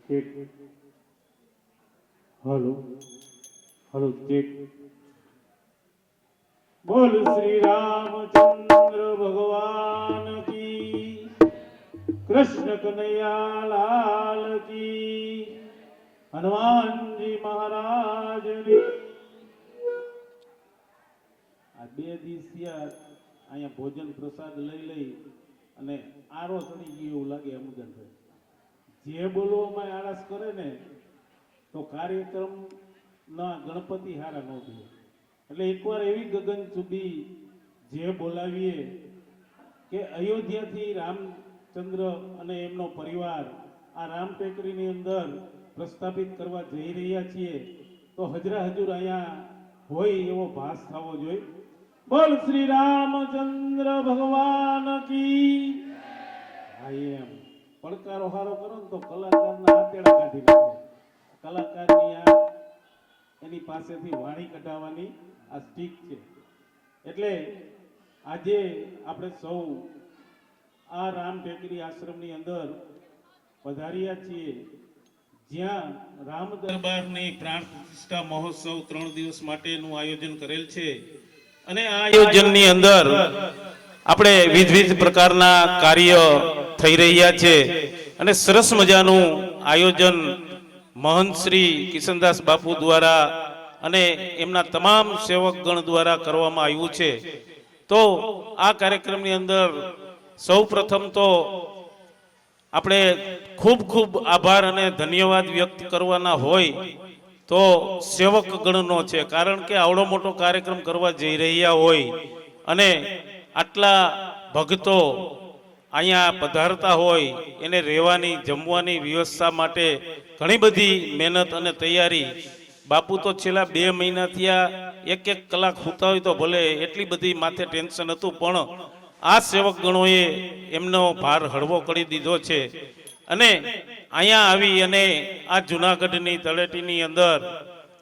Check hello hello check બોલ શ્રી રામચંદ્ર ભગવાન કી કૃષ્ણ કનૈયા લાલ કી હનુમાનજી મહારાજની આ બે દિવસિયા અહીંયા ભોજન પ્રસાદ લઈ અને આરો ચડી ગયો એવું લાગે અમુદનભાઈ જે બોલવામાં આળસ કરે ને તો કાર્યક્રમ ના ગણપતિ હારા ન થયો એટલે એકવાર એવી ગગન ચૂડી જે બોલાવીએ કે અયોધ્યાથી રામચંદ્ર અને એમનો પરિવાર આ રામ ટેકરીની અંદર પ્રસ્થાપિત કરવા જઈ રહ્યા છીએ તો હજરા હજુર અહીંયા હોય એવો ભાસ થવો જોઈએ. બોલ શ્રી રામચંદ્ર ભગવાન કી. હા એમ પડકારો હારો કરો ને તો કલાકારના આતેડા કાઢી નાખે. કલાકારની આ એની પાસેથી વાણી કઢાવવાની આ સ્ટીક છે. એટલે આજે આપણે સૌ આ રામ ટેકરી આશ્રમની અંદર પધાર્યા છીએ જ્યાં રામ દરબારની પ્રાણ પ્રતિષ્ઠા મહોત્સવ 3 દિવસ માટેનું આયોજન કરેલ છે અને આ આયોજનની અંદર આપણે વિવિધ પ્રકારના કાર્ય થઈ રહ્યા છે અને સરસ મજાનું આયોજન મહંત શ્રી કિશનદાસ બાપુ દ્વારા અને એમના તમામ સેવકગણ દ્વારા કરવામાં આવ્યું છે. તો આ કાર્યક્રમની અંદર સૌ પ્રથમ તો આપણે ખૂબ ખૂબ આભાર અને ધન્યવાદ વ્યક્ત કરવાના હોય તો સેવકગણનો છે. કારણ કે આવડો મોટો કાર્યક્રમ કરવા જઈ રહ્યા હોય અને આટલા ભક્તો અહીંયા પધારતા હોય એને રહેવાની જમવાની વ્યવસ્થા માટે ઘણી બધી મહેનત અને તૈયારી. બાપુ તો છેલ્લા 2 મહિનાથી આ 1-1 કલાક સૂતા હોય તો ભલે એટલી બધી માથે ટેન્શન હતું પણ આ સેવકગણોએ એમનો ભાર હળવો કરી દીધો છે અને અહીંયા આવી અને આ જૂનાગઢની તળેટીની અંદર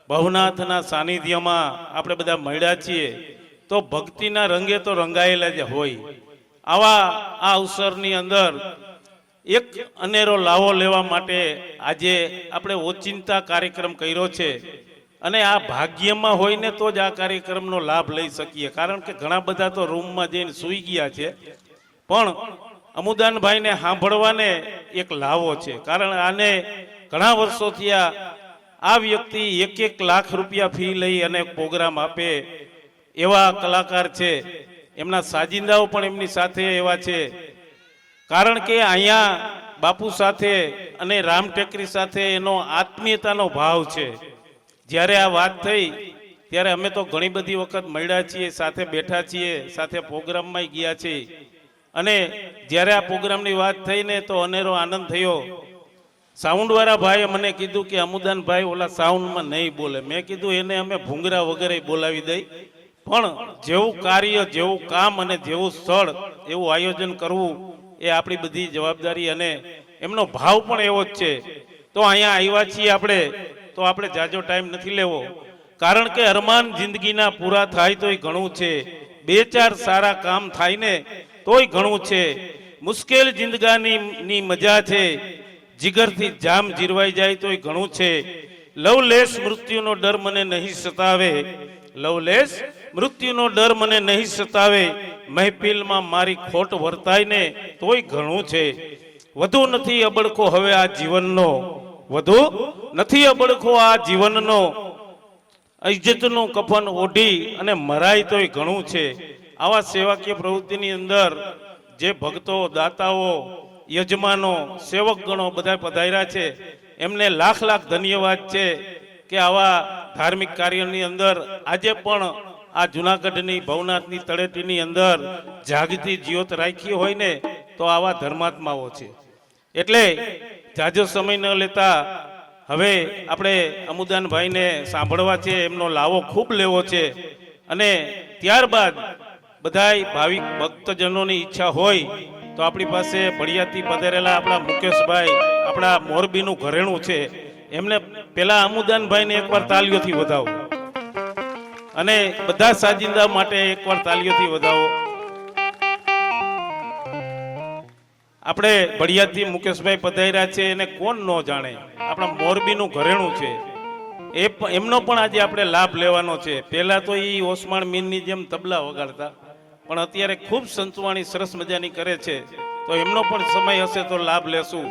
ભવનાથના સાનિધ્યમાં આપણે બધા મળ્યા છીએ તો ભક્તિના રંગે તો રંગાયેલા જ હોય. આવા આ અવસરની અંદર એક અનેરો લાવો લેવા માટે આજે આપણે ઓચિંતા કાર્યક્રમ કર્યો છે અને આ ભાગ્યમાં હોય ને તો જ આ કાર્યક્રમનો લાભ લઈ શકીએ. કારણ કે ઘણા બધા તો રૂમમાં જઈને સૂઈ ગયા છે પણ અમુદાનભાઈને સાંભળવાને એક લાવો છે. કારણ આને ઘણા વર્ષોથી આ વ્યક્તિ 1-1 લાખ રૂપિયા ફી લઈ અને પ્રોગ્રામ આપે એવા કલાકાર છે. એમના સાજિંદાઓ પણ એમની સાથે એવા છે. કારણ કે અહીંયા બાપુ સાથે અને રામ ટેકરી સાથે એનો આત્મીયતાનો ભાવ છે. જ્યારે આ વાત થઈ ત્યારે અમે તો ઘણી બધી વખત મળ્યા છીએ, સાથે બેઠા છીએ, સાથે પ્રોગ્રામમાં ગયા છીએ અને જ્યારે આ પ્રોગ્રામની વાત થઈ ને તો અનેરો આનંદ થયો. સાઉન્ડવાળા ભાઈએ મને કીધું કે અમુદાનભાઈ ઓલા સાઉન્ડમાં નહીં બોલે. મેં કીધું એને અમે ભૂંગરા વગેરે બોલાવી દઈ પણ જેવું કાર્ય, જેવું કામ અને જેવું સ્થળ એવું આયોજન કરવું એ આપણી બધી જવાબદારી અને એમનો ભાવ પણ એવો જ છે. તો અહીંયા આવ્યા છીએ આપણે તો આપણે જાજો ટાઈમ નથી લેવો. કારણ કે અરમાન જિંદગીના પૂરા થાય તોય ઘણું છે, 2-4 સારા કામ થાય ને તોય ઘણું છે. મુશ્કેલ જિંદગાની મજા છે, જીગરથી જામ જીરવાઈ જાય તોય ઘણું છે. લવલેસ મૃત્યુનો ડર મને નહીં સતાવે, લવલેસ મૃત્યુનો ડર મને નહીં સતાવે, મહેફિલમાં મારી ખોટ વર્તાય ને તોય ઘણું છે. વધુ નથી અબડકો હવે આ જીવનનો, વધુ નથી અબડકો આ જીવનનો, ઇજ્જતનું કફન ઓઢી અને મરાય તોય ઘણું છે. આવા સેવાકીય પ્રવૃત્તિની અંદર જે ભક્તો, દાતાઓ, યજમાનો, સેવકગણો બધા પધાર્યા છે એમને લાખ લાખ ધન્યવાદ છે કે આવા ધાર્મિક કાર્યની અંદર આજે પણ આ જૂનાગઢની ભવનાથની તળેટીની અંદર જાગતી જ્યોત રાખી હોય ને તો આવા ધર્માત્માઓ છે. એટલે જાજો સમય ન લેતા હવે આપણે અમુદાનભાઈને સાંભળવા છે, એમનો લાવો ખૂબ લેવો છે અને ત્યારબાદ બધાય ભાવિક ભક્તજનોની ઈચ્છા હોય તો આપણી પાસે ભડિયાથી પધારેલા આપણા મુકેશભાઈ, આપણા મોરબીનું ઘરેણું છે, એમને પેલા અમુદાનભાઈને એકવાર તાલીઓથી વધાવો અને બધા સાજિંદા માટે એકવાર તાલીઓથી વધાવો. આપણે ભડિયાદથી મુકેશભાઈ પધાર્યા છે એને કોણ ન જાણે, આપણા મોરબીનું ઘરેણું છે. એમનો પણ આજે આપણે લાભ લેવાનો છે. પહેલા તો એ ઓસમાણ મીનની જેમ તબલા વગાડતા, પણ અત્યારે ખૂબ સંતવાણી સરસ મજાની કરે છે. તો એમનો પણ સમય હશે તો લાભ લેશું.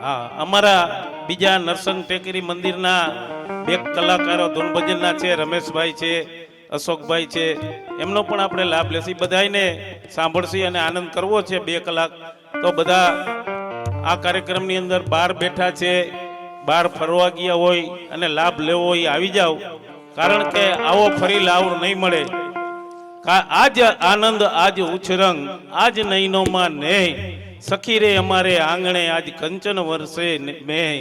હા, અમારા બીજા નરસંગ ટેકરી મંદિરના બે કલાકારો ધૂન ભજનના છે, રમેશભાઈ છે, અશોકભાઈ છે, એમનો પણ આપણે લાભ લેશું. બધાને સાંભળશી અને આનંદ કરવો છે 2 કલાક. તો બધા આ કાર્યક્રમની અંદર બહાર બેઠા છે, બહાર ફરવા ગયા હોય અને લાભ લેવો હોય આવી જાવ, કારણ કે આવો ફરી લાવ નહીં મળે. આજ આનંદ આજ ઉછરંગ આજ નૈનોમાં નેહ, સખી રે અમારે આંગણે આજ કંચન વરસે મેહ.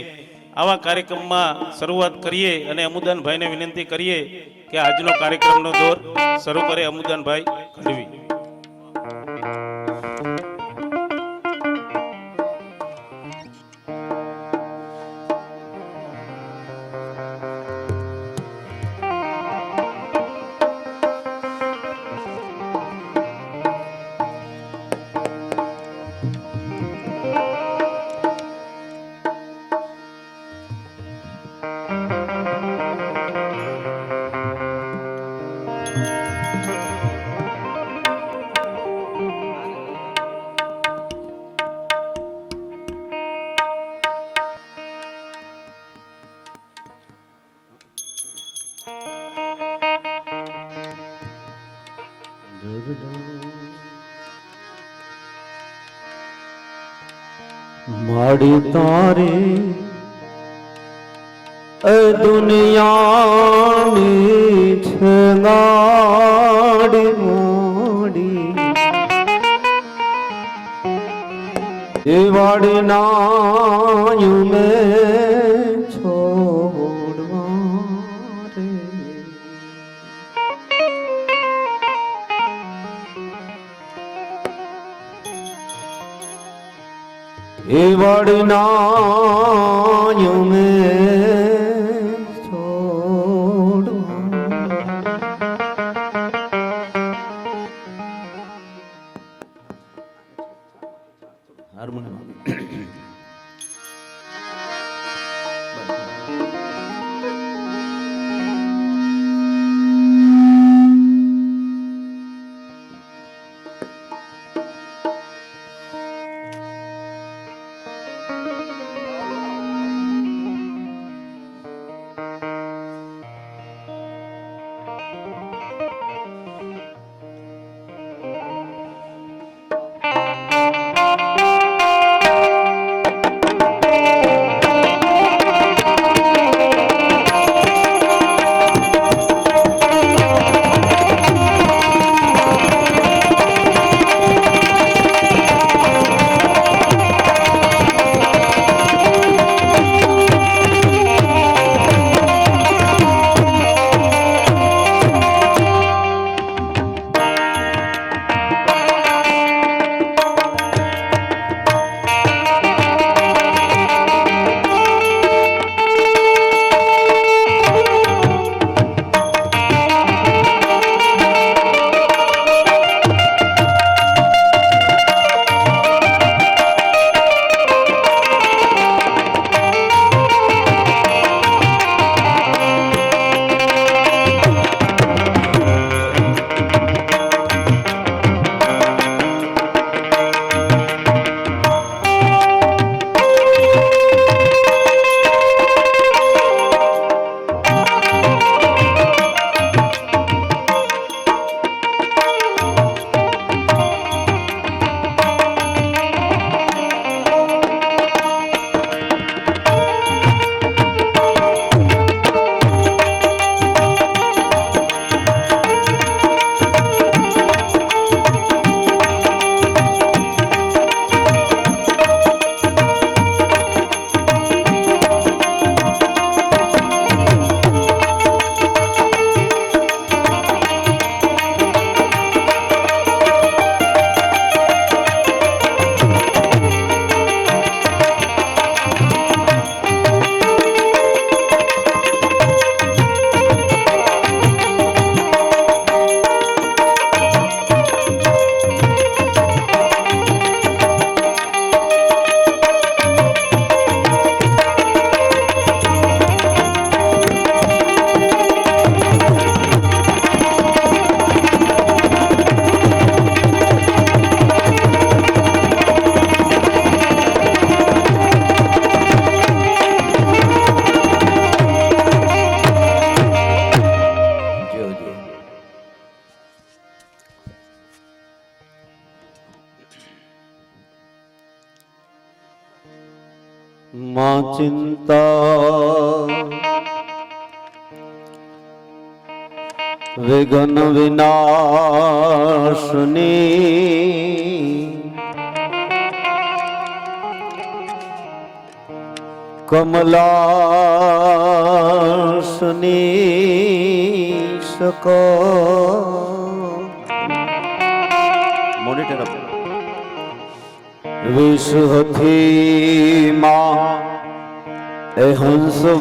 આવા કાર્યક્રમમાં શરૂઆત કરીએ અને અમુદાનભાઈને વિનંતી કરીએ કે આજનો કાર્યક્રમનો દોર શરૂ કરે. અમુદાનભાઈ ગઢવી. માડી તારી દુનિયાની છે ગાડી મોડી, એ વાડી નાયું મેં છોડવા રે. એ વડનાયું મેં છોડવા. હાર્મોનિયમ ચિંતા વિઘ્ન વિનાશની કમલાસની સક મોનિટર વિષહથી માં એ હંસવાહિની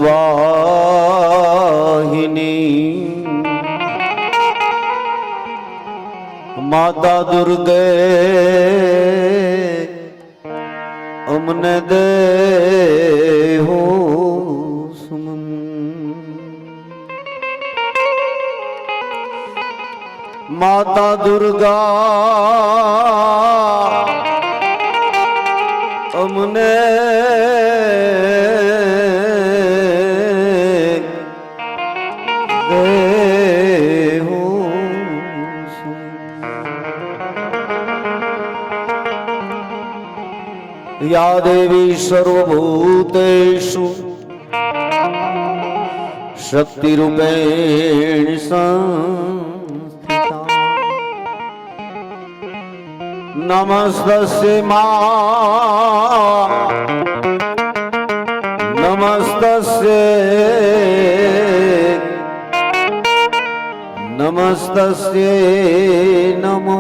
માતા દુર્ગે અમને દેહો સુમન માતા દુર્ગા અમને દેહો या देवी सर्वभूतेषु शक्तिरूपेण संस्थिता नमस्तस्यै मां नमस्तस्यै नमो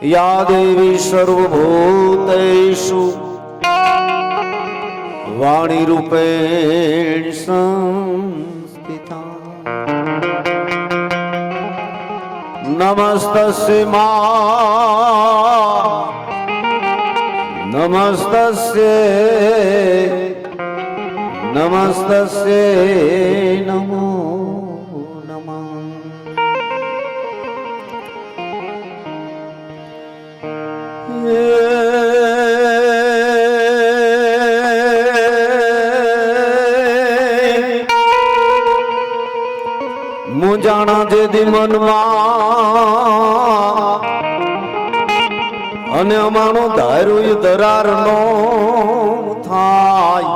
या देवी सर्वभूतेषु वाणीरूपेण संस्थिता नमस्तस्यै मां नमस्तस्यै नमो नमः મુજાણા જેદી મનમાં અને અમારું ધાર્યું દરાર નો થાય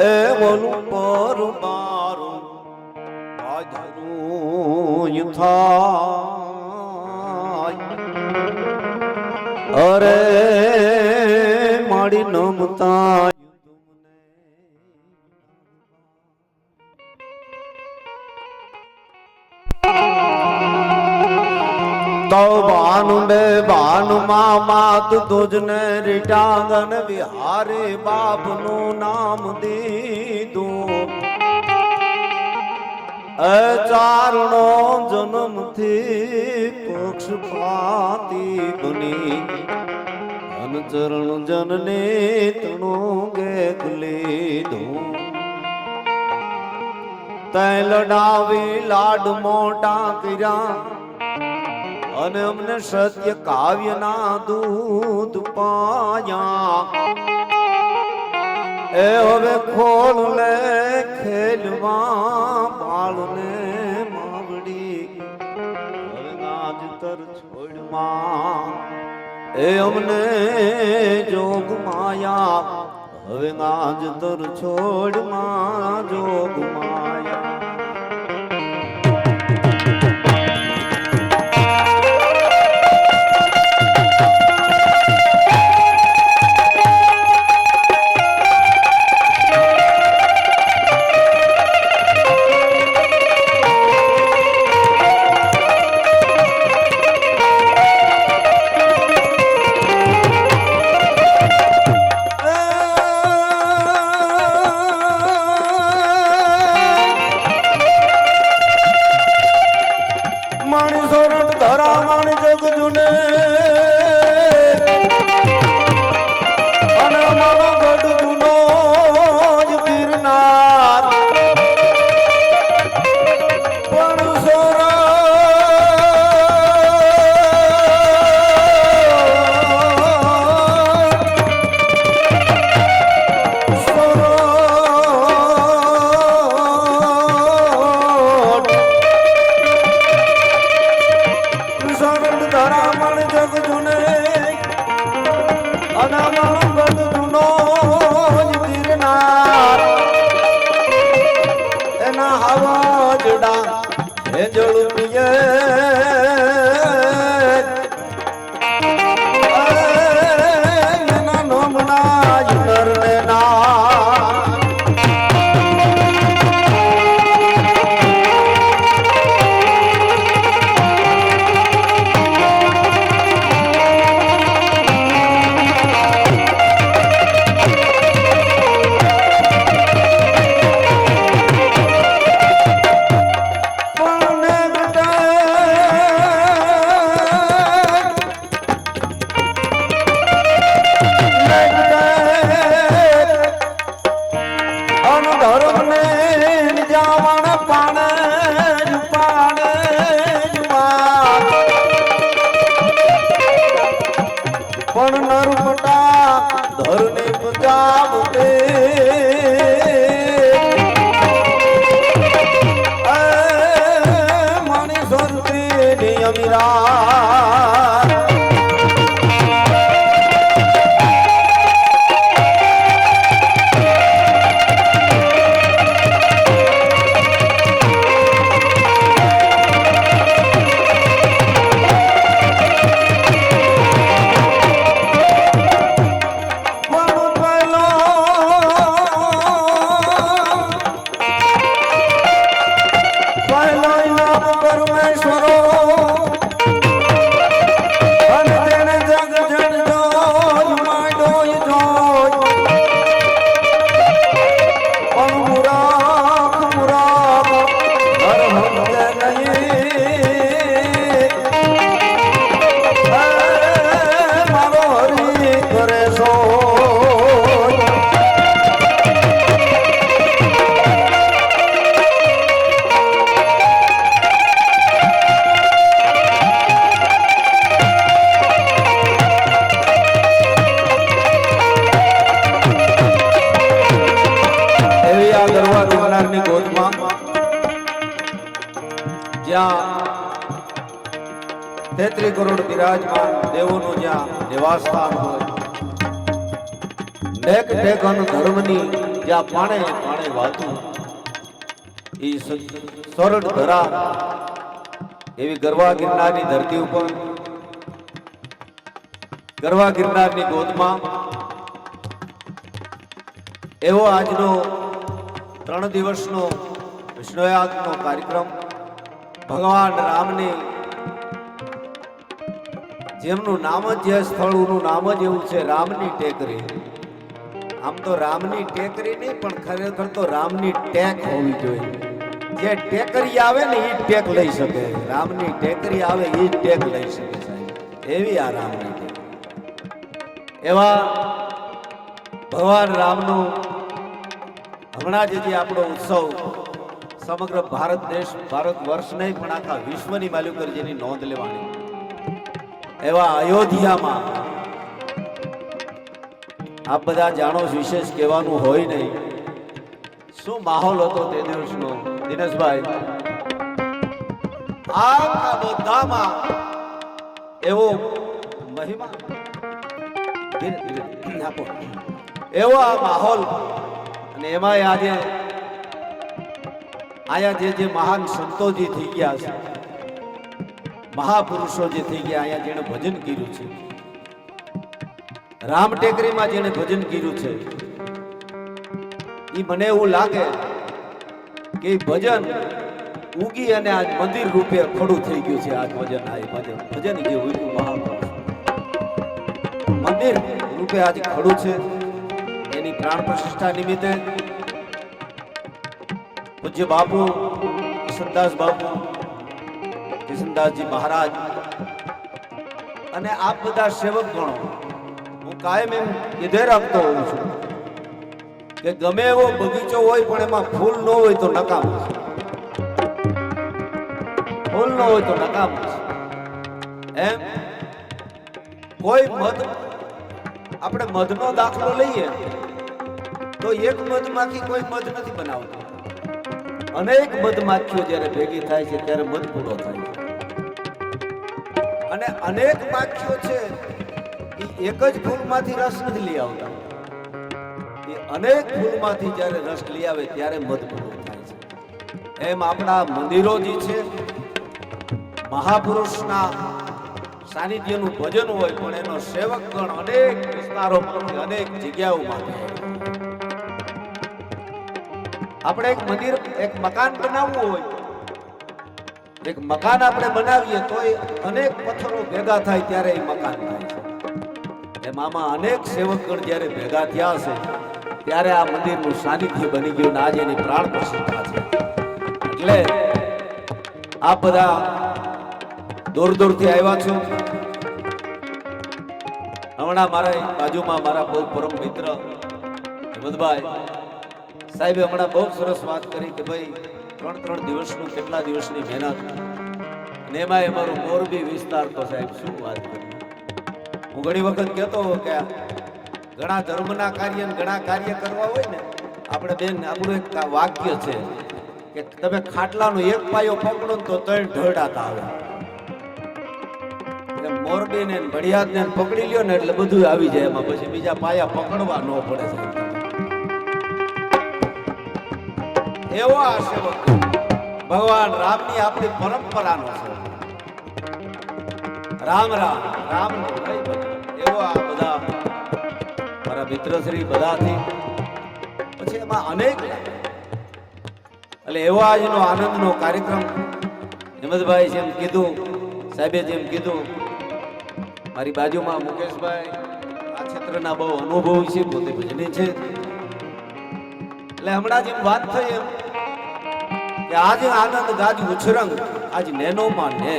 એ બોલું પર મારું ધાર્યું થાય અરે મારી નમતા તો ભાનુ બે ભાનુ માત તુજને રીટાંગન વિહારે બાપનું નામ દીધું ચારણો જન્મથી પક્ષપાતી બની અનચરણ જનને તણું ગેત લીધું તૈ લડાવી લાડ મોટા કર્યા અને અમને સત્ય કાવ્યના દૂધ પાયા એ હવે ખોલ લે ખેલવા બાળને માવડી હવે આજ તર છોડમાં એ અમને જોગ માયા હવે આજ તર છોડમાં જોગ માયા પણ નરમટા ધરને પજાવતે મણી સંતરી અમીરા જ્યાં 33 કરોડ બિરાજમાન દેવોનું જ્યાં નિવાસ સ્થાન હોય, નેક નેક ધર્મની જ્યાં પાણે પાણે વાતું એ સરળ ધરા એવી ગરવા ગિરનારની ધરતી ઉપર, ગરવા ગિરનારની ગોદમાં એવો આજનો 3 દિવસનો વિષ્ણુયાગનો કાર્યક્રમ ભગવાન રામની જેમનું નામ જ જે સ્થળનું નામ જ એવું છે રામની ટેકરી. આમ તો રામની ટેકરી નહીં પણ ખરેખર તો રામની ટેક હોવી જોઈએ. જે ટેકરી આવે ને એ ટેક લઈ શકે, રામની ટેકરી આવે એ ટેક લઈ શકે સાહેબ, એવી આ રામની ટેકરી. એવા ભગવાન રામનું હમણાં જ જે આપણો ઉત્સવ સમગ્ર ભારત દેશ, ભારત વર્ષ નહીં પણ આખા વિશ્વની માલિક જેની નોંધ લેવાની એવા અયોધ્યામાં આપ બધા જાણો, વિશેષ કહેવાનું હોય નહીં. શું માહોલ હતો તે દિવસનો દિનેશભાઈ? આખા બધામાં એવો મહિમા, આપો એવો આ માહોલ. અને એમાં આજે આયા જે મહાન સંતોજી થઈ ગયા છે, મહાપુરુષો જે થઈ ગયા, અહીંયા જેણે ભજન કર્યું છે, રામ ટેકરીમાં જેણે ભજન કર્યું છે, એ મને એવું લાગે કે ભજન ઉગી અને આજ મંદિર રૂપે ખડું થઈ ગયું છે. આજ ભજન ભજન જે ઉગ્યું મહાપુરુષ મંદિર રૂપે આજ ખડું છે. એની પ્રાણ પ્રતિષ્ઠા નિમિત્તે પૂજ્ય બાપુ કિશનદાસ બાપુ, કિશનદાસજી મહારાજ અને આપ બધા સેવક ગણો, હું કાયમ એમ કીધે રાખતો હોઉં છું કે ગમે એવો બગીચો હોય પણ એમાં ફૂલ ન હોય તો નકામો છે, ફૂલ ન હોય તો નકામો છે. એમ કોઈ મધ, આપણે મધનો દાખલો લઈએ તો એક મધમાંથી કોઈ મધ નથી બનાવતો. અનેક મધમાખીઓ જ્યારે ભેગી થાય છે ત્યારે મધ પૂરો થાય છે. અને અનેક માખીઓ છે એ એક જ ફૂલમાંથી રસ નથી લઈ આવતા, એ અનેક ફૂલમાંથી જ્યારે રસ લઈ આવે ત્યારે મધ પૂરો થાય છે. એમ આપણા મંદિરો જે છે, મહાપુરુષના સાનિધ્યનું ભજન હોય પણ એનો સેવકગણ અનેક વિસ્તારોમાંથી, અનેક જગ્યાઓમાંથી. આપણે એક મંદિર, એક મકાન બનાવવું હોય, એક મકાન આપણે બનાવીએ તો અનેક પથ્થરો ભેગા થાય ત્યારે એ મકાન થાય છે. એમ આમાં અનેક સેવકગણ જ્યારે ભેગા થયા છે ત્યારે આ મંદિરનું સાનિધ્ય બની ગયું ને આજે એની પ્રાણ પ્રતિષ્ઠા છે. એટલે આ બધા દૂર દૂરથી આવ્યા છો. હમણાં મારા બાજુમાં મારા બહુ પરમ મિત્ર હેમંતભાઈ સાહેબે હમણાં બહુ સરસ વાત કરી કે ભાઈ 3 દિવસનું, કેટલા દિવસની મહેનત, અને એમાં અમારો મોરબી વિસ્તાર તો સાહેબ શું વાત કરી. હું ઘણી વખત કહેતો હોઉં કે ઘણા ધર્મના કાર્ય ને ઘણા કાર્ય કરવા હોય ને, આપણે બેન આપણું એક વાક્ય છે કે તમે ખાટલાનો એક પાયો પકડો ને તો 3 ઢળડાતા આવે. એટલે મોરબી ને ભડિયાદ ને પકડી લ્યો ને એટલે બધું આવી જાય એમાં, પછી બીજા પાયા પકડવા ન પડે સાહેબ. એવો આ સેવક ભગવાન રામની આપણી પરંપરાનો છે. રામ રામ રામ એવો આ બધા મારા મિત્રશ્રી બધાથી પછી એમાં અનેક એટલે એવો આજનો આનંદનો કાર્યક્રમ હિંમતભાઈ જેમ કીધું, સાહેબે જેમ કીધું, મારી બાજુમાં મુકેશભાઈ આ ક્ષેત્રના બહુ અનુભવી છે, પોતે ભજની છે. એટલે હમણાં જેમ વાત થઈ એમ કે આજ આનંદ ગાજ ઉછરંગ આજ નેનોમાં ને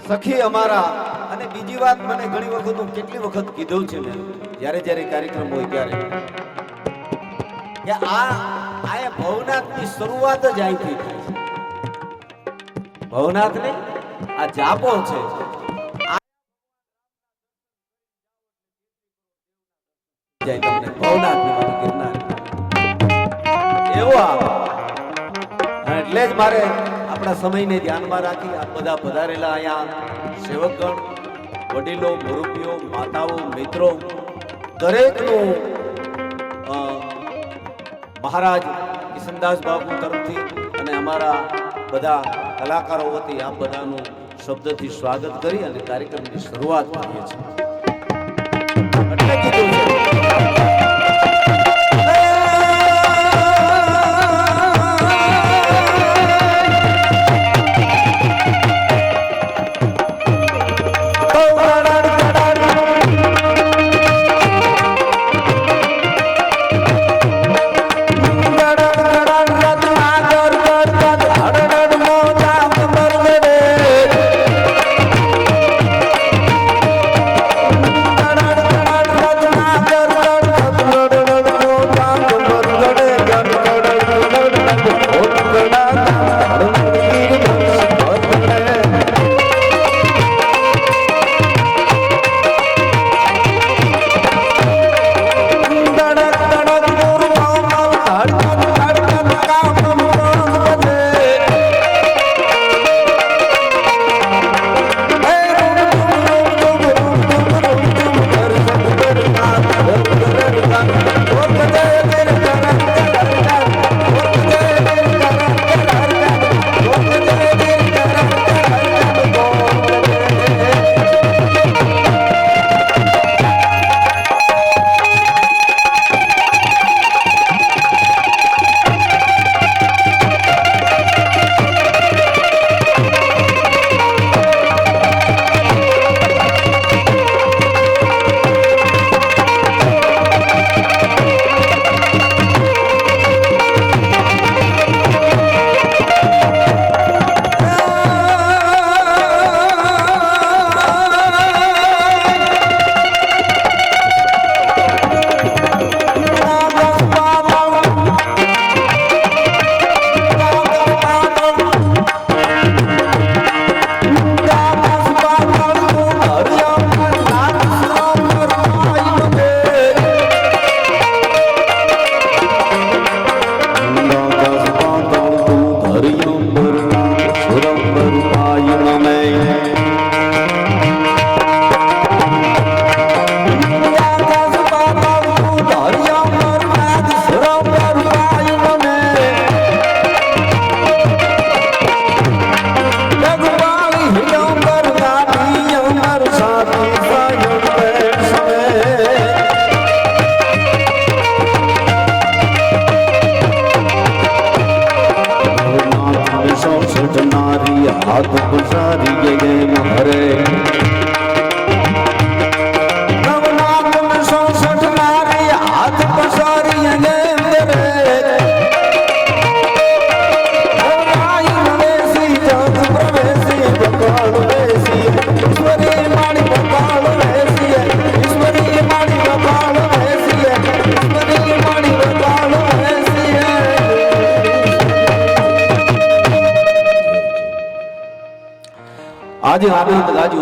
સખી અમારા. અને બીજી વાત મને ઘણી વખત હું કેટલી વખત કીધું છે મેં જ્યારે જ્યારે કાર્યક્રમ હોય ત્યારે કે આ ભવનાથની શરૂઆત જ અહીંથી થાય છે. ભવનાથ ને આ જાપો છે. જાય તમને ભવનાથ ને મારું ગિરનાર એવો આવે. એટલે જ મારે આપણા સમયને ધ્યાનમાં રાખી આ બધા પધારેલા અહીંયા સેવકગણ, વડીલો, મુરબ્બીઓ, માતાઓ, મિત્રો દરેકનું મહારાજ કિશનદાસ બાપુ તરફથી અને અમારા બધા કલાકારો વતી આ બધાનું શબ્દથી સ્વાગત કરી અને કાર્યક્રમની શરૂઆત કરીએ છીએ. એટલે કીધું છે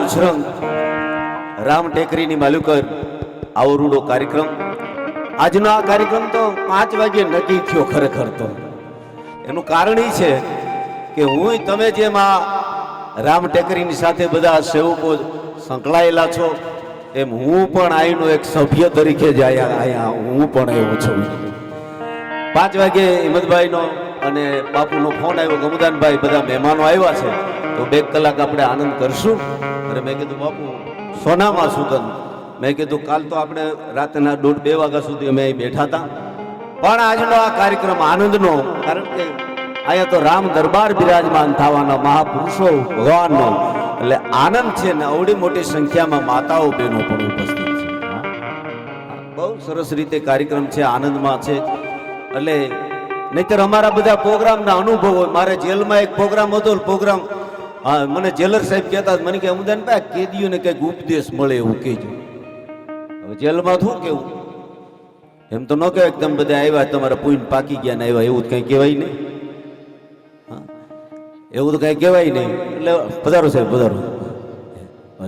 ઉછરંગ રામ ટેકરીની માલુકર આવરૂડો કાર્યક્રમ. આજનો આ કાર્યક્રમ તો 5 વાગે નક્કી થયો ખરેખર તો. એનું કારણ એ છે કે હું તમે જેમ આ રામ ટેકરીની સાથે બધા સેવકો સંકળાયેલા છો એમ હું પણ અહીંનો એક સભ્ય તરીકે જ અહીંયા હું પણ આવ્યો છું. 5 વાગે હિંમતભાઈનો અને બાપુનો ફોન આવ્યો, ગમુદાનભાઈ બધા મહેમાનો આવ્યા છે તો 2 કલાક આપણે આનંદ કરશું. અને મેં કીધું બાપુ સોનામાં સુગંધ, મેં કીધું કાલ તો આપણે રાતના 1:30-2 વાગ્યા સુધી અમે અહીં બેઠા હતા, પણ આજનો આ કાર્યક્રમ આનંદનો, કારણ કે અહીંયા તો રામ દરબાર બિરાજમાન થવાના મહાપુરુષો ભગવાનનો એટલે આનંદ છે ને અવડી મોટી સંખ્યામાં માતાઓ બહેનો પણ ઉપસ્થિત છે. બહુ સરસ રીતે કાર્યક્રમ છે, આનંદમાં છે. એટલે નહીતર અમારા બધા પ્રોગ્રામના અનુભવો, મારે જેલમાં એક પ્રોગ્રામ હતો, પ્રોગ્રામ મને જેલર સાહેબ કહેતા મને કે અમદાન કેદીઓને કંઈક ઉપદેશ મળે એવું કહેજો. હવે જેલમાં શું કેવું, એમ તો ન કહેવાય કે તમે બધા આવ્યા તમારા પૂન પાકી ગયા ને આવ્યા, એવું કંઈ કહેવાય નહીં. એવું તો કઈ કહેવાય નહીં. એટલે પધારો સાહેબ, પધારો.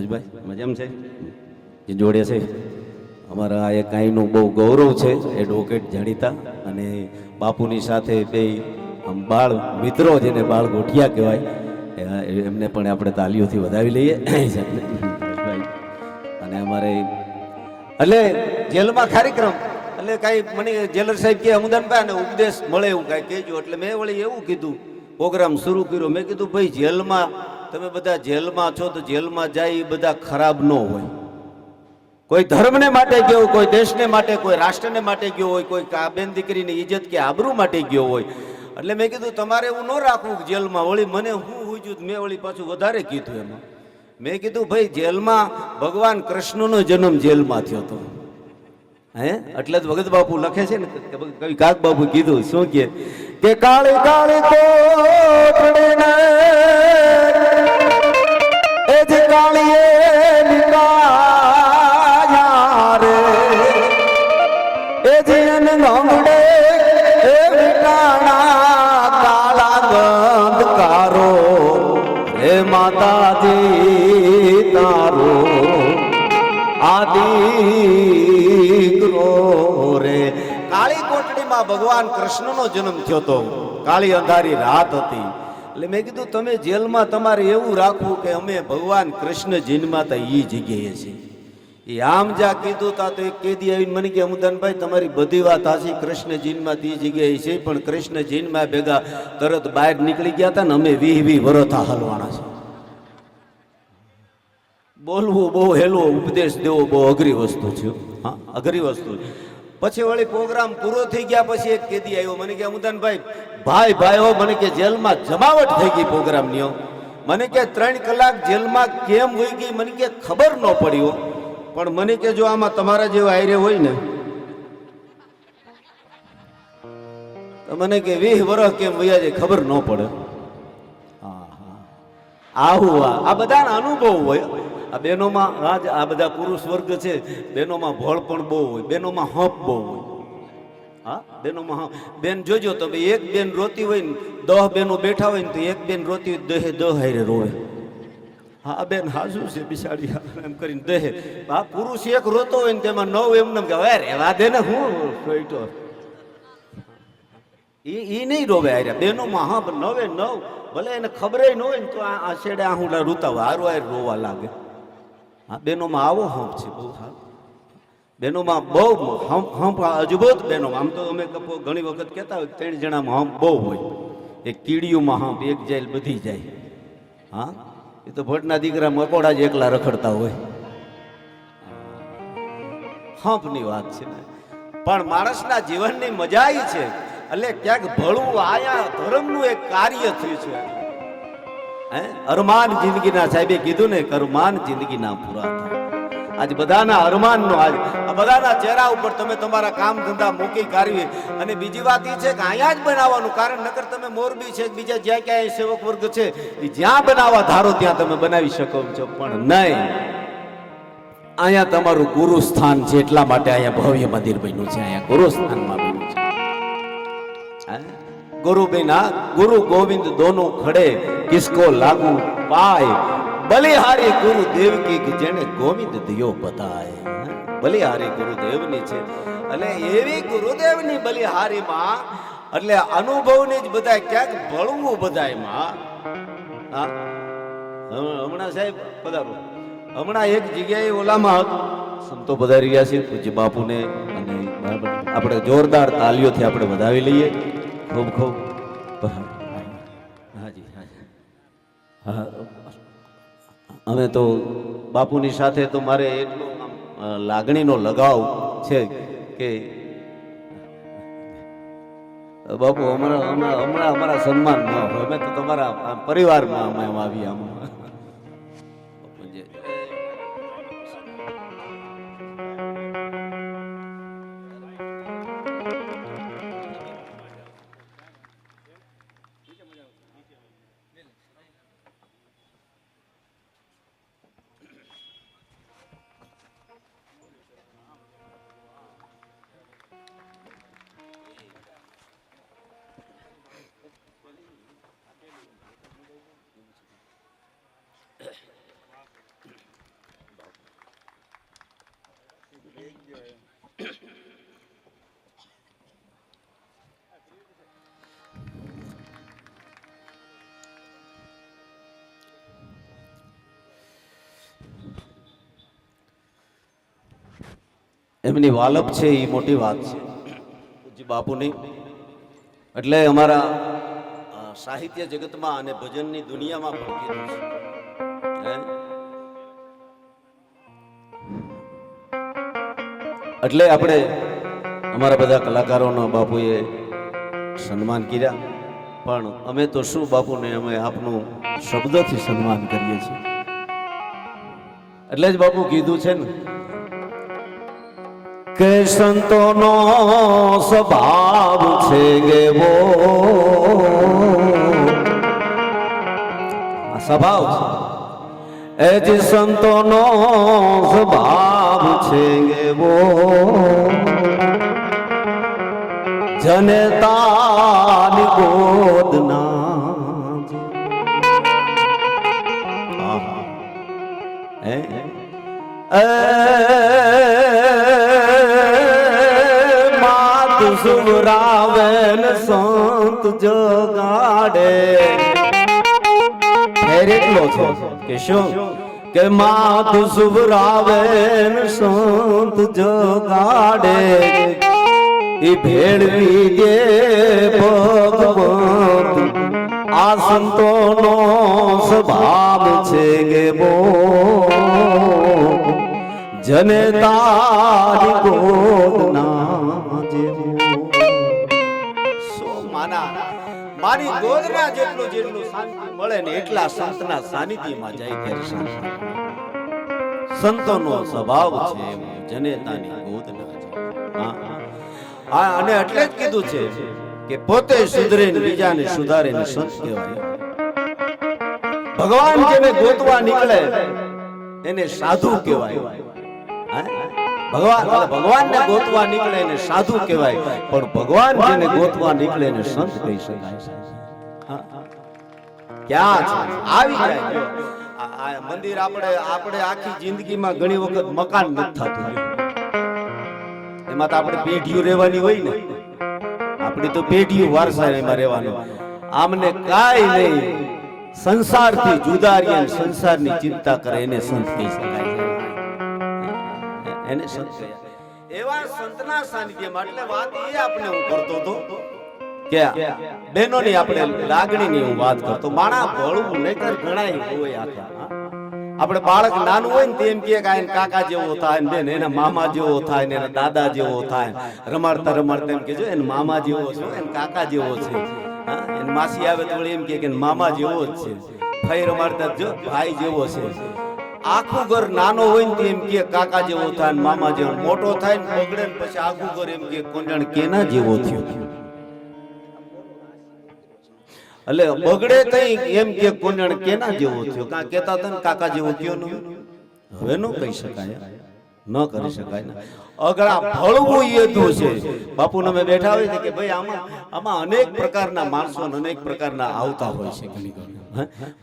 હજભાઈ મજામાં છે, જોડ્યા છે. અમારા આ એક અહીંનું બહુ ગૌરવ છે, એડવોકેટ જાણીતા અને બાપુની સાથે બે બાળ મિત્રો, જેને બાળ ગોઠિયા કહેવાય, એમને પણ આપણે તાલીઓથી વધાવી લઈએ. અને અમારે એટલે જેલમાં કાર્યક્રમ એટલે કાંઈ મને જેલર સાહેબ કે અમદાનભાઈ અને ઉપદેશ મળે એવું કાંઈ કહેજો. એટલે મેં વળી એવું કીધું, પ્રોગ્રામ શરૂ કર્યો. મેં કીધું ભાઈ જેલમાં તમે બધા જેલમાં છો તો જેલમાં જાય એ બધા ખરાબ ન હોય. કોઈ ધર્મને માટે ગયો હોય, કોઈ દેશને માટે, કોઈ રાષ્ટ્રને માટે ગયો હોય, કોઈ બેન દીકરીની ઇજ્જત કે આબરૂ માટે ગયો હોય. એટલે મેં કીધું તમારે એવું ન રાખવું જેલમાં. વળી મને હું હુજ્યું, મેં વળી પાછું વધારે કીધું એમાં. મેં કીધું ભાઈ જેલમાં ભગવાન કૃષ્ણનો જન્મ જેલમાં થયો હતો. હે એટલે જ ભગત બાપુ લખે છે ને, કવિ કાક બાપુ કીધું શું કે કાળી કાળી કોટડીને એ જ કાળીએ નિકાયા રે, એ જીન ગામડે એ વિટાણા કાળા ગંધકારો રે માતાજી તારો આદિગ્રો રે. કાળી કોટડીમાં ભગવાન કૃષ્ણનો જન્મ થયો હતો, કાળી અંધારી રાત હતી. એટલે મેં કીધું તમે જેલમાં તમારે એવું રાખવું કે અમે ભગવાન કૃષ્ણ જન્મા હતા એ જગ્યાએ છે. એ આમ જ્યાં કીધું તા તો એક કેદી આવીને મને કે અમદાનભાઈ તમારી બધી વાત હાસી, કૃષ્ણ જન્મા તે જગ્યાએ છે, પણ કૃષ્ણ જન્મા ભેગા તરત બહાર નીકળી ગયા હતા ને અમે 20 વરથા હલવાના છે. બોલવું બહુ હેલો, ઉપદેશ દેવો બહુ અઘરી વસ્તુ છે. હા, અઘરી વસ્તુ છે. પછી વળી પ્રોગ્રામ પૂરો થઈ ગયા પછી એક કેદી આવ્યો, મને કે અમદાનભાઈ ભાઈ ભાઈઓ મને કે જેલમાં જમાવટ થઈ ગઈ પ્રોગ્રામની. મને કે 3 કલાક જેલમાં કેમ હોઈ ગઈ મને કે ખબર ન પડી. પણ મને કે જો આમાં તમારા જેવા આયરે હોય ને તો મને કે 20 વર્ષ કેમ વયા જાય ખબર ન પડે. આવું આ બધાના અનુભવ હોય. આ બહેનોમાં આ બધા પુરુષ વર્ગ છે, બહેનોમાં ભોળ પણ બહુ હોય, બહેનોમાં હંપ બહુ હોય. હા, બહેનોમાં બેન જોજો તો એક બેન રોતી હોય ને 10 બહેનો બેઠા હોય ને તો એક બેન રોતી હોય 10 હારે રોવે. હા બેન હાજુ છે બિસાડી એમ કરીને દેહે. આ પુરુષ એક રોતો હોય ને તેમાં 9 એમને કે હવે રેવા દે ને હું રોઈટો ઈ નહીં રોવે. હાર્યા બેનોમાં હા 9 ભલે એને ખબર ન હોય ને તો આ છેડે આહુડા રૂતા હારું હાર રોવા લાગે. હા, બેનોમાં આવો હંપ છે બહુ સારું. બેનોમાં બહુ હંપ અજબૂત બેનોમાં. આમ તો અમે ઘણી વખત કહેતા હોય 3 જણામાં હંપ બહુ હોય. એક કીડીયુંમાં હંપ, એક જાય બધી જાય. હા, એ તો ભટના દીકરા મકોડા જ એકલા રખડતા હોય. હંપની વાત છે ને. પણ માણસના જીવનની મજા ઈ છે એટલે ક્યાંક ભળવું આયા ધર્મનું એક કાર્ય થયું છે. હે, અરમાન જિંદગીના સાહેબે કીધું ને, અરમાન જિંદગીના પૂરા થાય. આજ બધાના અરમાનનો આજ બધાના ચહેરા ઉપર તમે તમારા કામ ધંધા મૂકી કાઢવી. અને બીજી વાત એ છે કે અહીંયા જ બનાવવાનું, કારણ નકર તમે મોરબી છે બીજા જ્યાં ક્યાંય સેવક વર્ગ છે જ્યાં બનાવવા ધારો ત્યાં તમે બનાવી શકો છો, પણ નહીં. અહીંયા તમારું ગુરુ સ્થાન છે એટલા માટે અહીંયા ભવ્ય મંદિર બન્યું છે, અહીંયા ગુરુ સ્થાનમાં બન્યું છે. गुरु बिना गुरु गोविंद दोनों खड़े, किसको लागू पाए બલિહારી ગુરુદેવ કી જેને ગોવિંદ દિયો બતાય. બલિહારી ગુરુદેવની છે એટલે એવી ગુરુદેવની બલિહારીમાં એટલે અનુભવની જ બધાય ક્યાંક ભળવું બધાયમાં. હા હમણાં સાહેબ પધારો. હમણાં એક જગ્યાએ ઓલામાં સંતો પધારી રહ્યા છે પૂજ્ય બાપુને અને આપણે જોરદાર તાલીઓથી આપણે વધાવી લઈએ. ખૂબ ખૂબ હાજી હાજી. હા અમે તો બાપુની સાથે તો મારે એટલો લાગણીનો લગાવ છે કે બાપુ હમણાં અમારા સન્માન ન હોય. અમે તો તમારા પરિવારમાં અમે આવી આમ એમની વાલપ છે એ મોટી વાત છે પૂજ્ય બાપુની. એટલે અમારા સાહિત્ય જગતમાં અને ભજનની દુનિયામાં પણ કીધું છે. એટલે આપણે અમારા બધા કલાકારોનો બાપુએ સન્માન કર્યા, પણ અમે તો શું બાપુને અમે આપનું શબ્દથી સન્માન કરીએ છીએ. એટલે જ બાપુ કીધું છે ને કે સંતોનો સ્વભાવ છે ગેવો. સ્વભાવ છે એ જ સંતોનો સ્વભાવ છે ગેવો. જનતાની ગોદના માત સુવરાવે ને સંત જગાડે. ફેર એટલો છે કે શું કે માત સુવરાવે ને સંત જગાડે. એ ભેળવી દે ભગવંત આ સંતોનો સ્વભાવ છે કે બો. જનતાની ગોદના જેવો. સો મારી ગોદના જેટલું શાંતિ મળે ને એટલા સંતના સાનિધ્યમાં જાય ત્યારે શાંતિ. સંતોનો સ્વભાવ છે જનતાની ગોદના જેવો. હા અને એટલે જ કીધું છે કે પોતે સુધરે ને બીજાને સુધારે ને સંત કહેવાય. ભગવાન જેને ગોતવા નીકળે એને સાધુ કહેવાય. ભગવાનને ગોતવા નીકળે એને સાધુ કહેવાય, પણ ભગવાન જેને ગોતવા નીકળે એને સંત કહી શકાય. ક્યાં છે આવી જાય. આ મંદિર આપણે આખી જિંદગીમાં ઘણી વખત મકાન નથી થતું. એમાં તો આપણે પેઢીઓ રહેવાની હોય ને. આપણી તો પેઢીઓ વારસા એમાં રહેવાનું. આમને કાંઈ નહીં, સંસારથી જુદા રહે, સંસારની ચિંતા કરે એને સંત કહી શકાય. એને સંત એવા સંતના સાનિધ્યમાં. એટલે વાત એ આપણે હું કરતો હતો કે બહેનોની આપણે લાગણીની હું વાત કરતો. માણા ભળવું નહીતર ઘણાય હોય આખા. આપણે બાળક નાનું હોય ને તેમ કે કાકા જેવો થાય ને બેન એના મામા જેવો થાય ને એના દાદા જેવો થાય. રમાડતા રમાડતા એમ કે જો એને મામા જેવો છે, એને કાકા જેવો છે. એને માસી આવે તો એમ કે મામા જેવો જ છે. ભાઈ રમાડતા જો ભાઈ જેવો છે. આખું ઘર નાનો હોય ને એમ કે કાકા જેવો થાય ને મામા જેવો. મોટો થાય ને બગડે ને પછી આખું ઘર એમ કે કોણ કેના જેવો થયો. એટલે બગડે કઈ એમ કે કોણ કેના જેવો થયો. કા કેતા હતા ને કાકા જેવો કયો ન. હવે ન કહી શકાય, ન કરી શકાય ને. અગળા ભળવું એતું છે. બાપુને અમે બેઠા હોય કે ભાઈ આમાં અનેક પ્રકારના માણસો અનેક પ્રકારના આવતા હોય છે. ઘણી ઘણી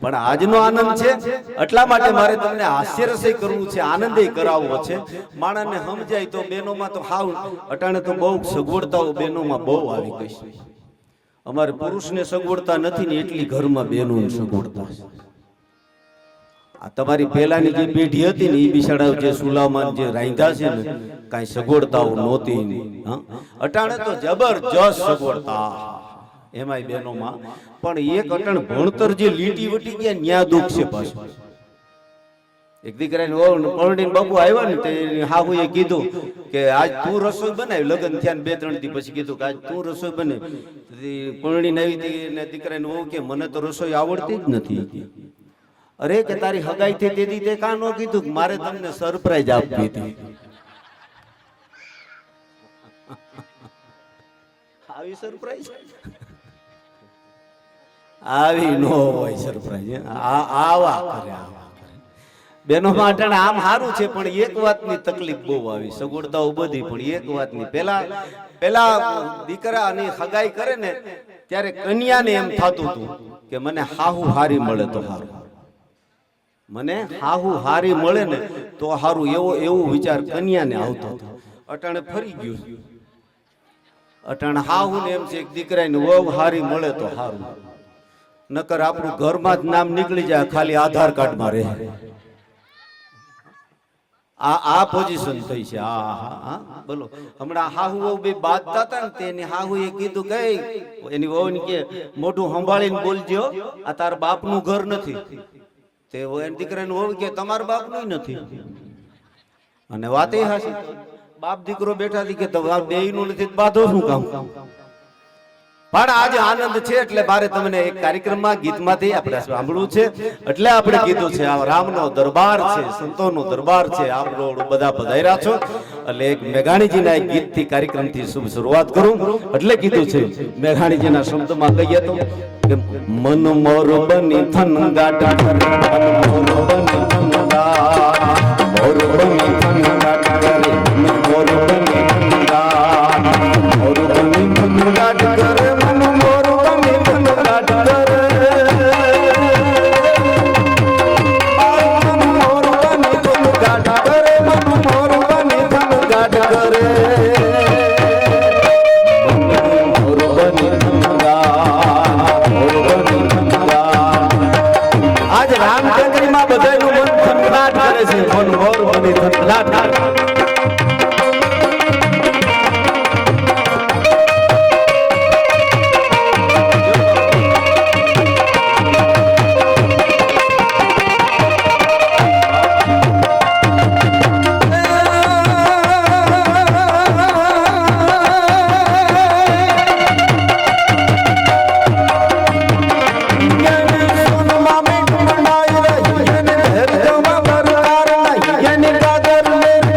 પણ આજનો આનંદ છે એટલા માટે મારે તમને હાસ્યરસય કરવું છે, આનંદે કરાવવો છે. માણસને સમજાય તો બેનોમાં તો હાવ અટાણે તો બહુ સગવડતાઓ બેનોમાં બહુ આવી ગઈ છે. અમારે પુરુષને સગવડતા નથી ને એટલી ઘરમાં બેનોને સગવડતા છે. આ તમારી પહેલાની જે પેઢી હતી ને એ બિચારા જે સુલામાન જે રાંધા છે ને કાંઈ સગવડતાઓ નહોતી. અટાણે તો જબરજસ્ત સગવડતા એમાંય બહેનોમાં. પણ એક અટણ ભણતર જે લીટી વટી ગયા ન્યા દુઃખ છે પાછું. એક દીકરાને પરણીને બાપુ આવ્યા ને તે હાહુએ કીધું કે આજ તું રસોઈ બનાવી. લગ્ન થયા 2-3 દી પછી કીધું કે આજ તું રસોઈ બને. પરણીને આવી હતી ને દીકરાને વહુ કે મને તો રસોઈ આવડતી જ નથી. અરે કે તારી હગાઈ થઈ તેથી તે કાં ન કીધું કે મારે તમને સરપ્રાઈઝ આપવી હતી. આવી સરપ્રાઈઝ આવી નો હોય સરપ્રાઈઝ. આવા કરે બેનો માટે આમ સારું છે પણ એક વાતની તકલીફ બહુ આવી. સગવડતાઓ બધી પણ એક વાતની પેલા દીકરા અને હગાઈ કરે ને ત્યારે કન્યાને એમ થતું હતું કે મને હાહુ હારી મળે તો સારું, મને હાહુ હારી મળે ને તો સારું, એવો વિચાર કન્યાને આવતો હતો. અટાણે ફરી ગયું. અટાણે હાહુ ને એમ છે એક દીકરાને વહુ હારી મળે તો સારું, નકર આપણું ઘરમાં જ નામ નીકળી જાય ખાલી આધાર કાર્ડમાં રહે. આ પોઝિશન થઈ છે. હા બોલો. હમણાં હાહુ વહુ બે બાદતા હતા ને તેની હાહુએ કીધું કે એની વહુને કે મોઢું સંભાળીને બોલજો, આ તારા બાપનું ઘર નથી. તે એની દીકરાને વહુ કે તમારા બાપનું નથી. અને વાત એ હાચી, બાપ દીકરો બેઠા હતી કે બેયનું નથી બાધો શું કામ. પણ આજે આનંદ છે એટલે મારે તમને એક કાર્યક્રમમાં ગીતમાંથી આપણે સાંભળવું છે. એટલે આપણે કીધું છે આ રામનો દરબાર છે, સંતોનો દરબાર છે. આપણે બધા પધાર્યા છો એટલે એક મેઘાણીજીના એક ગીતથી કાર્યક્રમથી શુભ શરૂઆત કરું. એટલે કીધું છે મેઘાણીજીના શબ્દમાં કહીએ તો કે મન મોર બની થન ગાટા કરે, મન મોર બની થન ગાટા, મોર બની થન ગાટા કરે, મન મોર બની થન ગાટા, મોર બની થન ગાટા કરે, મન મોર બની થન ગાટા કરે, મન મોર બની થન ગાટા કરે, મન મોર બની થન ગાટા કરે, મોર બની થન ગાટા. આજ રામચંદ્રમાં બધાનું મન થનગનાટ કરે છે. મન મોર બની થનગનાટ કરે.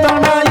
તણાઈ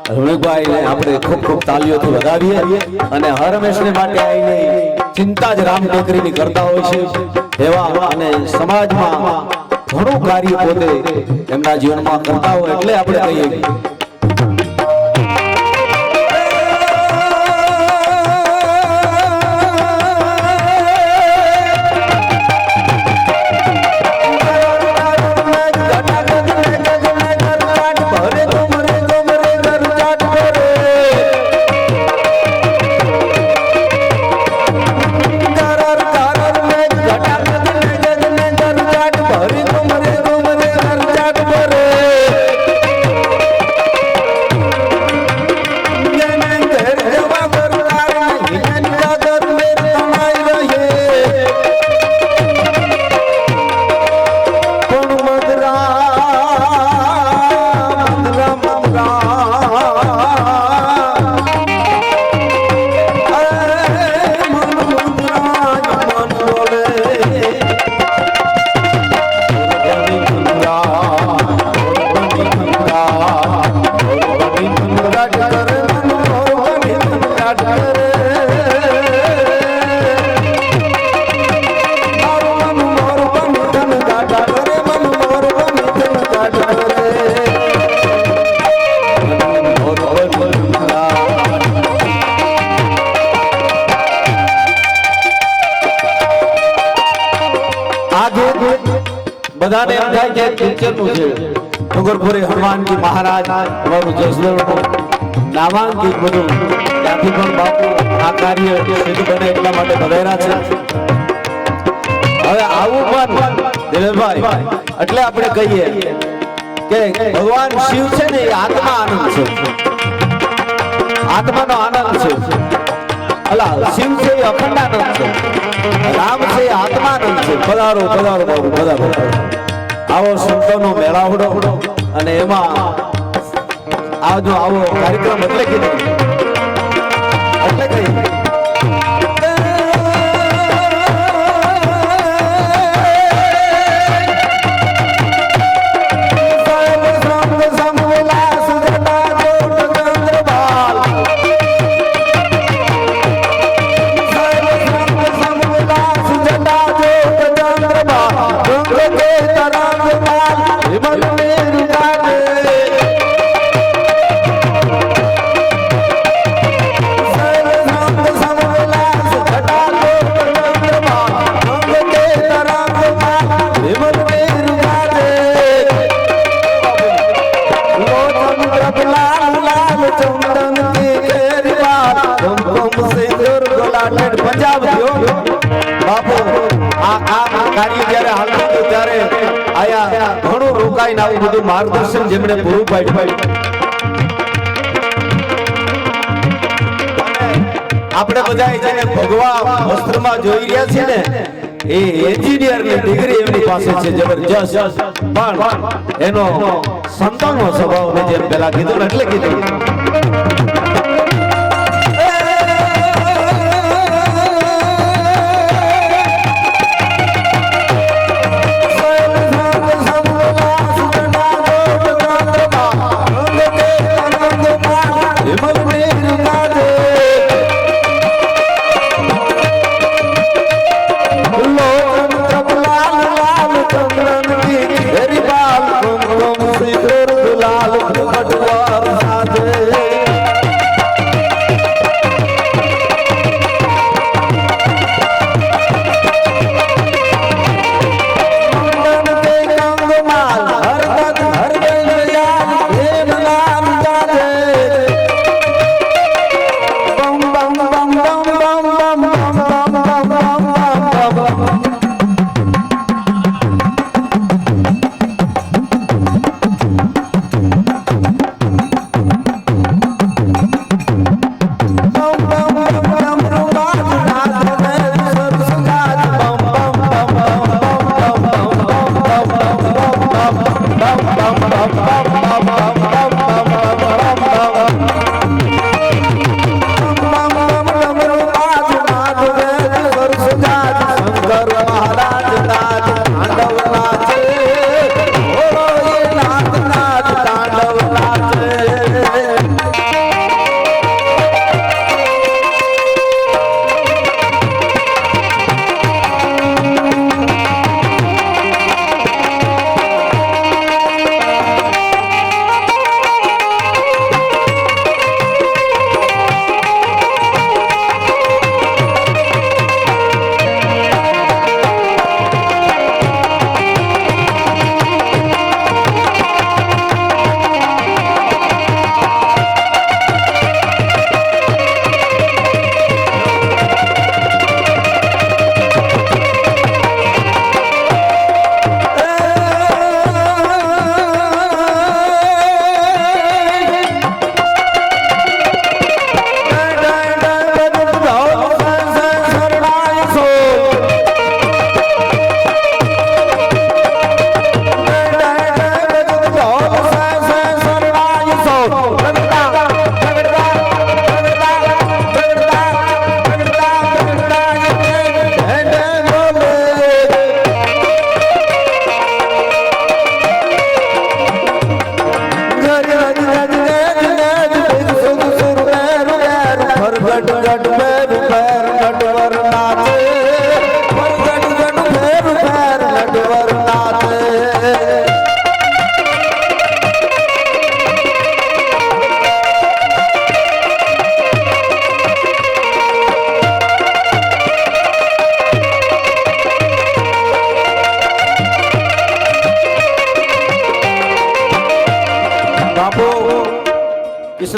રમણીકભાઈને આપણે ખૂબ ખૂબ તાલીઓથી વધાવીએ અને હર હંમેશને માટે આવીને ચિંતા જ રામ ટેકરીની કરતા હોય છે એવા અને સમાજમાં ઘણું કાર્ય પોતે એમના જીવનમાં કરતા હોય એટલે આપણે કહીએ બધાને એમ થાય કે પિક્ચરનું છે ડુંગરપુરી હનુમાનજી મહારાજ અમારું જસદણનું નામાંકિત બધું ત્યાંથી પણ બાપુ આ કાર્ય સિદ્ધ બને એટલા માટે વધાર્યા છે હવે આવું પણ દિલીપભાઈ એટલે આપણે કહીએ કે ભગવાન શિવ છે ને એ આત્મા આનંદ છે આત્માનો આનંદ છે અલા શિવ છે એ અખંડ આનંદ છે રામ છે એ આત્માનંદ છે પધારો પધારો બાબુ પધારો આવો સંતોનો મેળાવડો અને એમાં આવો કાર્યક્રમ એટલે કીધું એટલે કઈ પંજાબ બાપુ આ કાર્ય જ્યારે હાલતું હતું ત્યારે આયા ઘણું રોકાઈને આવું બધું માર્ગદર્શન જેમણે પૂરું પાડ્યું આપણે બધા જેને ભગવા વસ્ત્રમાં જોઈ રહ્યા છીએ ને એ એન્જિનિયર ની ડિગ્રી એમની પાસે છે જબરજસ્ત પણ એનો સંતોનો સ્વભાવ ને જેમ પેલા કીધું ને એટલે કીધું लाल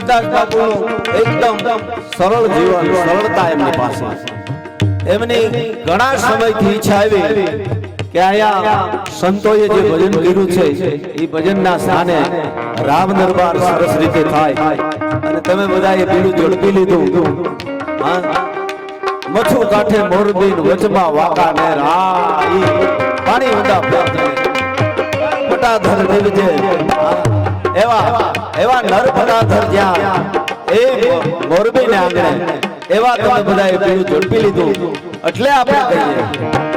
તુલસીદાસ બાપુ એકદમ સરળ જીવન, સરળતા એમની પાસે. એમની ઘણા સમયથી ઈચ્છા આવી કે અહીંયા સંતોએ જે ભજન કર્યું છે એ ભજનના સ્થાને રામ દરબાર સરસ રીતે થાય અને તમે બધાએ બીડું ઝડપી લીધું. હા, મથુ કાંઠે મોરબી વચમાં વાંકા ને પાણી ઊંડા પટાધર દેવજે એવા નર પટાધર જ્યાં એ મોરબી ને આંગણે એવા તમે બધાએ બીડું ઝડપી લીધું એટલે આપણે કહીએ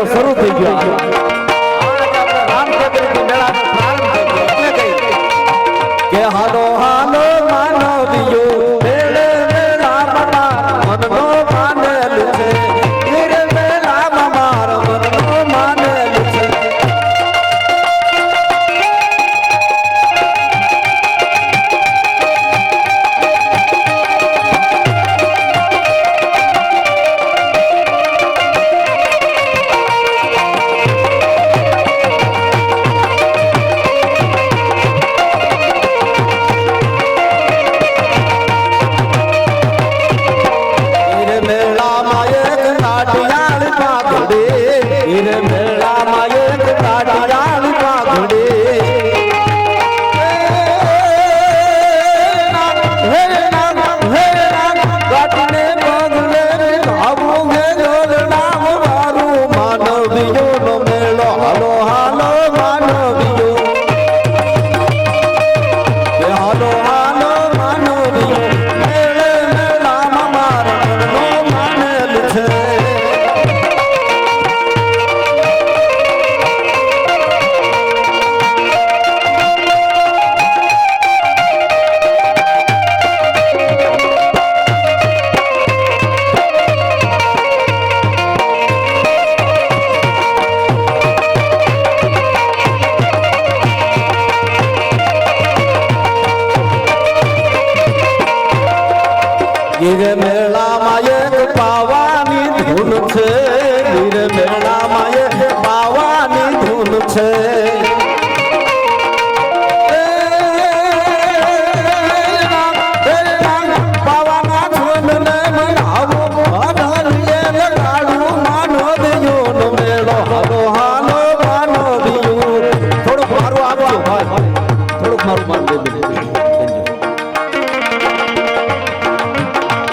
શરૂ થઈ ગયો કે હાલો હાલો માનવીઓ મેળે મેળામાં મનનો માનેલ છે ધીરે મેળામાં મારો મનનો માનેલ છે ગીર મેળામાં એક પાવાની ધૂન છે, ગીર મેળામાં એક પાવાની ધૂન છે. પાવાના ધૂનને મનાવો અનહરીએ લગાડું માનો દિયોનો મેળો હાલો હાલો માનો દિયો. થોડુંક મારું આપજો ભાઈ, થોડુંક મારું માન દે.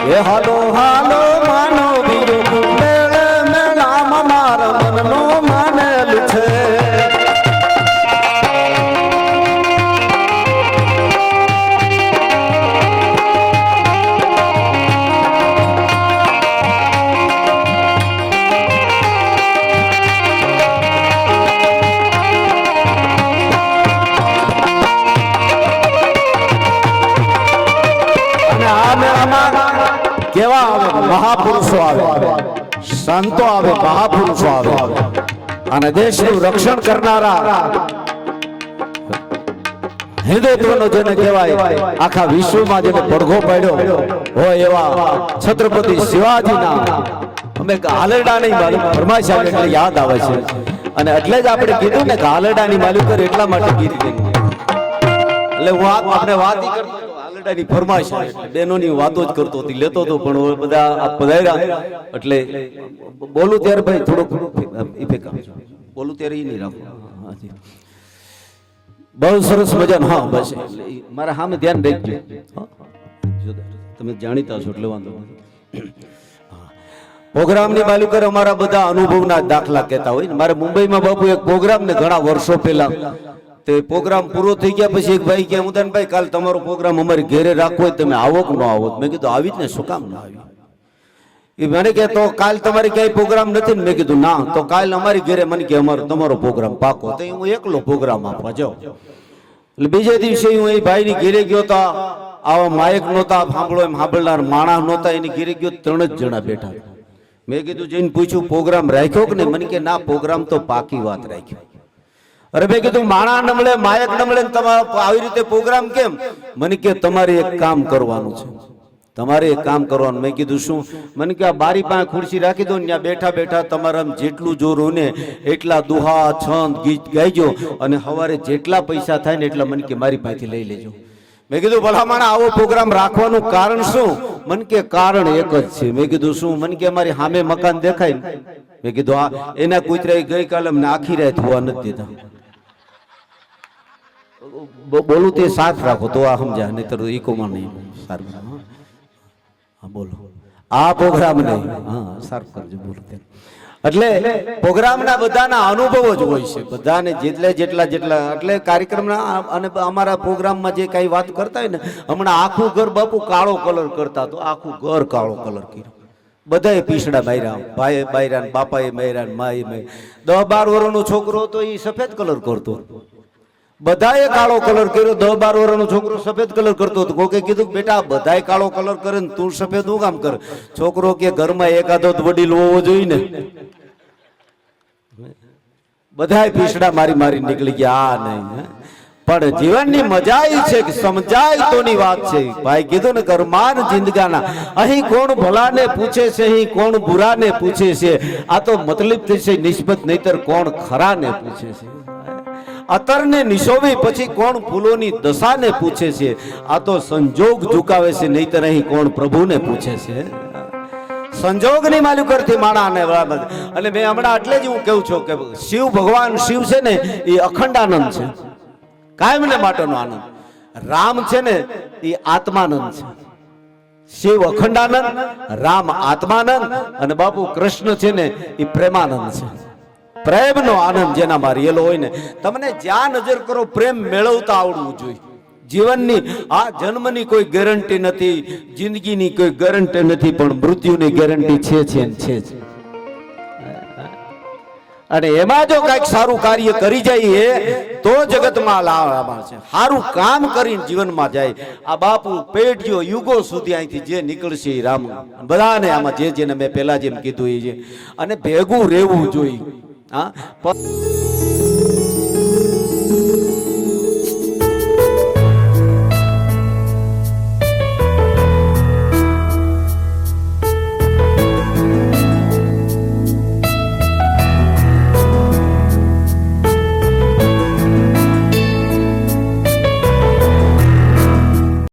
એ હાલો હાલો માનો દિયો મેળે મેળામાં મારા મનનો માનેલ છે. કેવા આવે મહાપુરુષો આવે, સંતો આવે, મહાપુરુષો આવે અને દેશનું રક્ષણ કરનારા હિન્દુત્વનો જેને કહેવાય આખા વિશ્વમાં જેને પડઘો પાડ્યો હોય એવા છત્રપતિ શિવાજીના અમે હાલરડાની માલિક ફરમાઈશ આવે એટલે યાદ આવે છે. અને એટલે જ આપણે કીધું ને કે હાલરડાની માલિક એટલા માટે ગીત કીધું. એટલે હું આપણે વાત કરતો હાલરડાની ફરમાઈશ એટલે બેનોની વાતો જ કરતો હતી, લેતો હતો. પણ બધા આ પધાર્યા એટલે બોલું ત્યારે ભાઈ થોડુંક બોલું ત્યારે એ નહીં રાખો. બહુ સરસ મજાનું. હા બસ મારા સામે ધ્યાન રાખજો, તમે જાણીતા છો એટલે વાંધો નહીં. પ્રોગ્રામની માલિકર અમારા બધા અનુભવના દાખલા કહેતા હોય ને. મારે મુંબઈમાં બાપુ એક પ્રોગ્રામ ને ઘણા વર્ષો પહેલા તે પ્રોગ્રામ પૂરો થઈ ગયા પછી એક ભાઈ કે ઉદાનભાઈ કાલ તમારો પ્રોગ્રામ અમારી ઘેરે રાખવો હોય તમે આવો કે ન આવો? મેં કીધું આવી જ ને, શું કામ ના આવી? એ મને કે તો કાલ તમારી ક્યાંય પ્રોગ્રામ નથી ને? મેં કીધું ના. તો કાલ અમારી ઘેરે મને કે તમારો પ્રોગ્રામ પાકો. તો હું એકલો પ્રોગ્રામ આપવા જાઉં. એટલે બીજે દિવસે હું એ ભાઈની ઘેરે ગયો તો આવા માયક નહોતા, સાંભળો એમ સાંભળનાર માણસ નહોતા. એની ઘેરે ગયો 3 જ જણા બેઠા. મેં કીધું જઈને પૂછ્યું પ્રોગ્રામ રાખ્યો કે નહીં? મને કે ના પ્રોગ્રામ તો પાકી વાત રાખ્યો. અરે મેં કીધું માણા નમળે માયક નમળે તમારે આવી રીતે પ્રોગ્રામ કેમ? મને કે તમારે એક કામ કરવાનું છે, તમારે એક કામ કરવાનું. મેં કીધું શું? મને કે આ બારી પાસે ખુરશી રાખી દો ને, ત્યાં બેઠા બેઠા તમારા જેટલું જોર હોય ને એટલા દુહા છંદ ગીત ગાઈજો અને સવારે જેટલા પૈસા થાય ને એટલા મને કે મારી પાસેથી લઈ લેજો. મેં કીધું ભલામણ આવો પ્રોગ્રામ રાખવાનું કારણ શું? મને કે કારણ એક જ છે. મેં કીધું શું? મને કે અમારી સામે મકાન દેખાય ને. મેં કીધું આ એના કૂતરાએ ગઈકાલે અમને આખી રાત હોવા નથી દીધા. બોલું તે સાથ રાખો તો આ સમજા, નહીતર ઈકોમાં નહીં. સારું હા બોલો. આ પ્રોગ્રામ નહીં, હા સારું કરજો બોલો. એટલે પ્રોગ્રામના બધાના અનુભવો જ હોય છે, બધાને જેટલા એટલે કાર્યક્રમના અને અમારા પ્રોગ્રામમાં જે કઈ વાત કરતા હોય ને, હમણાં આખું ઘર બાપુ કાળો કલર કરતા તો આખું ઘર કાળો કલર કર્યો. બધાએ પીસડા માર્યા, ભાઈએ માર્યા, બાપાએ માર્યા, માએ માર્યા. 10-12 વર્ષનો છોકરો તો એ સફેદ કલર કરતો, બધાએ કાળો કલર કર્યો. 10-12 વર્ષનો છોકરો સફેદ કલર કરતો હતો. કોકે કીધું બેટા બધાએ કાળો કલર કરે ને તું સફેદ નું કામ કર? છોકરો કે ઘરમાં એકાદો વડીલ હોવો જોઈએ ને. બધાએ પીસડા મારી નીકળી ગયા. આ નહીં પણ જીવનની મજા એ છે કે સમજાય તોની વાત છે. ભાઈ કીધું ને કરમાન જિંદગાના, અહીં કોણ ભલાને પૂછે છે, અહીં કોણ બુરાને પૂછે છે. આ તો મતલબ થશે નિસ્બત, નહીતર કોણ ખરાને પૂછે છે. અતરને નિશોવી પછી કોણ ફૂલોની દશાને પૂછે છે. આ તો સંજોગ ઝુકાવે છે, નહીતર અહીં કોણ પ્રભુને પૂછે છે. સંજોગની માલિકરથી માણાને બરાબર. એટલે મેં હમણાં એટલે જ હું કહું છું કે શિવ ભગવાન શિવ છે ને એ અખંડ આનંદ છે, કાયમને માટેનો આનંદ. રામ છે ને એ આત્માનંદ છે. શિવ અખંડાનંદ, રામ આત્માનંદ અને બાપુ કૃષ્ણ છે ને એ પ્રેમાનંદ છે. પ્રેમનો આનંદ જેનામાં રહેલો હોય ને, તમને જ્યાં નજર કરો પ્રેમ મેળવતા આવડવું જોઈએ. જીવનની આ જન્મની કોઈ ગેરંટી નથી, જિંદગીની કોઈ ગેરંટી નથી, પણ મૃત્યુની ગેરંટી છે જ. અને એમાં જો કઈક સારું કાર્ય કરી જઈએ તો જગતમાં લાવવામાં છે. સારું કામ કરીને જીવનમાં જાય. આ બાપુ પેઢીઓ યુગો સુધી અહીંથી જે નીકળશે એ રામ બધાને આમાં જેને મેં પહેલા જેમ કીધું એ છે. અને ભેગું રહેવું જોઈએ. હા